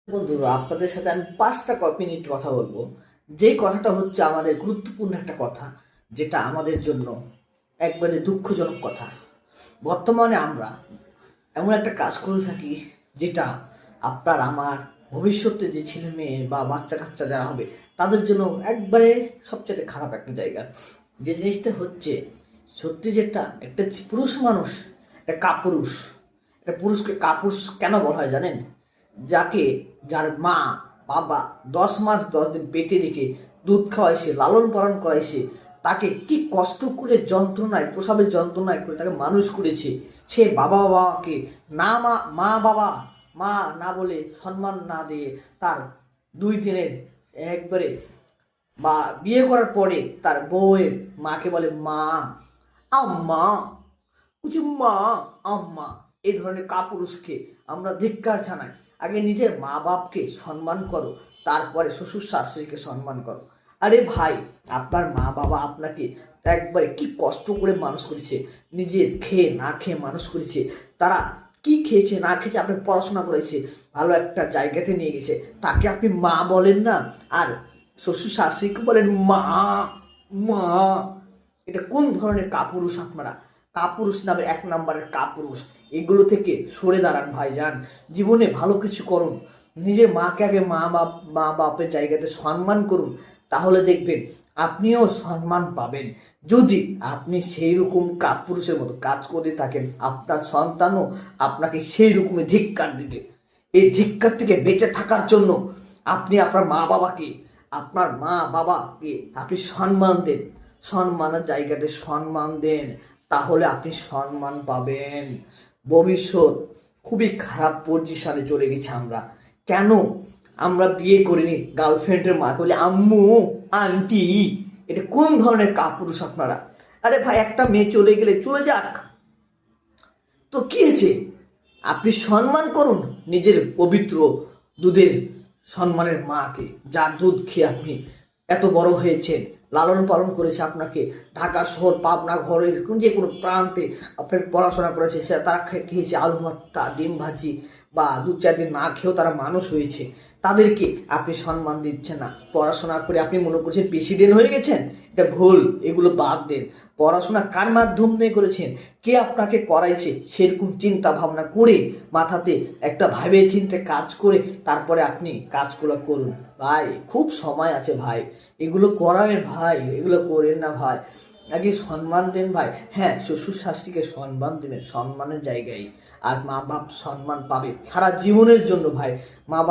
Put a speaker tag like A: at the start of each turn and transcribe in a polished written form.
A: বন্ধুরা, আপনাদের সাথে আমি 5টা মিনিট কথা বলবো। যেই কথাটা হচ্ছে আমাদের গুরুত্বপূর্ণ একটা কথা, যেটা আমাদের জন্য একবারে দুঃখজনক কথা। বর্তমানে আমরা এমন একটা কাজ করে থাকি, যেটা আপনার আমার ভবিষ্যতে যে ছেলে মেয়ে বা বাচ্চা কাচ্চা যারা হবে তাদের জন্য একবারে সবচেয়ে খারাপ একটা জায়গা। যে জিনিসটা হচ্ছে সত্যি, যেটা একটা পুরুষ মানুষ, একটা কাপুরুষ, একটা পুরুষকে কাপুরুষ কেন বলা হয় জানেন? যার মা বাবা 10 মাস 10 দিন পেটে রেখে দুধ খাওয়াইছে, লালন পালন করাইছে, তাকে কি কষ্ট করে যন্ত্রণায়, প্রসবের যন্ত্রণায় করে তাকে মানুষ করেছে, সে বাবাকে না মা বাবা মা না বলে, সম্মান না দিয়ে, তার 2 দিনের একবারে বা বিয়ে করার পরে তার বউয়ের মাকে বলে মা, আম্মা, কিছু মা, আম্মা। এই ধরনের কাপুরুষকে আমরা ধিক্কার জানাই। আগে নিজের মা বাপকে সম্মান করো, তারপরে শ্বশুর শাশুড়িকে সম্মান করো। আরে ভাই, আপনার মা বাবা আপনাকে একবারে কি কষ্ট করে মানুষ করেছে, নিজের খেয়ে না খেয়ে মানুষ করেছে। তারা কি খেয়েছে না খেয়েছে, আপনি পড়াশোনা করেছে, ভালো একটা জায়গাতে নিয়ে গেছে, তাকে আপনি মা বলেন না, আর শ্বশুর শাশুড়িকে বলেন মা, মা। এটা কোন ধরনের কাপুরুষ আপনারা? কাপুরুষ নামে 1 নম্বরের কাপুরুষ। এগুলো থেকে সরে দাঁড়ান ভাইজান। জীবনে ভালো কিছু করুন, নিজের মাকে আগে মা বাপের জায়গাতে সম্মান করুন, তাহলে দেখবেন আপনিও সম্মান পাবেন। যদি আপনি সেই রকম কাপুরুষের মতো কাজ করে থাকেন, আপনার সন্তানও আপনাকে সেই রকমের ধিক্কার দিবে। এই ধিক্কার থেকে বেঁচে থাকার জন্য আপনি আপনার মা বাবাকে আপনি সম্মান দেন, সম্মানের জায়গাতে সম্মান দেন, তাহলে আপনি সম্মান পাবেন। ভবিষ্যৎ খুবই খারাপ পজিশনে চলে গেছে আমরা। কেন? আমরা বিয়ে করিনি, গার্লফ্রেন্ডের মাকে বলি আম্মু, আন্টি। এটা কোন ধরনের কাপুরুষ আপনারা? আরে ভাই, একটা মেয়ে চলে গেলে চলে যাক, তো কি হয়েছে? আপনি সম্মান করুন নিজের পবিত্র দুধের সম্মানের মাকে, যার দুধ খেয়ে আপনি এত বড় হয়েছেন, লালন পালন করেছে আপনাকে। ঢাকা শহর, পাবনা, ঘরের যে কোনো প্রান্তে আপনার পড়াশোনা করেছে, সে তারা খেয়েছে আলু ভর্তা, ডিম ভাজি, বা 2-4 দিন না খেয়েও তারা মানুষ হয়েছে। তাদেরকে আপনি সম্মান দিচ্ছেন না। পড়াশোনা করে আপনি মনে করছেন প্রেসিডেন্ট হয়ে গেছেন, এটা ভুল। এগুলো বাদ দেন। পড়াশোনা কার মাধ্যম দিয়ে করেছেন, কে আপনাকে করাইছে, সেরকম চিন্তা ভাবনা করে মাথাতে একটা ভাবে চিন্তে কাজ করে তারপরে আপনি কাজগুলো করুন। ভাই, খুব সময় আছে ভাই, এগুলো করাবেন ভাই, এগুলো করেন না ভাই। আগে সম্মান দেন ভাই। হ্যাঁ, শ্বশুর শাশুড়িকে সম্মান দেবেন সম্মানের জায়গায়, আর মা বাপ সম্মান পাবে সারা জীবনের জন্য ভাই। মা বাপ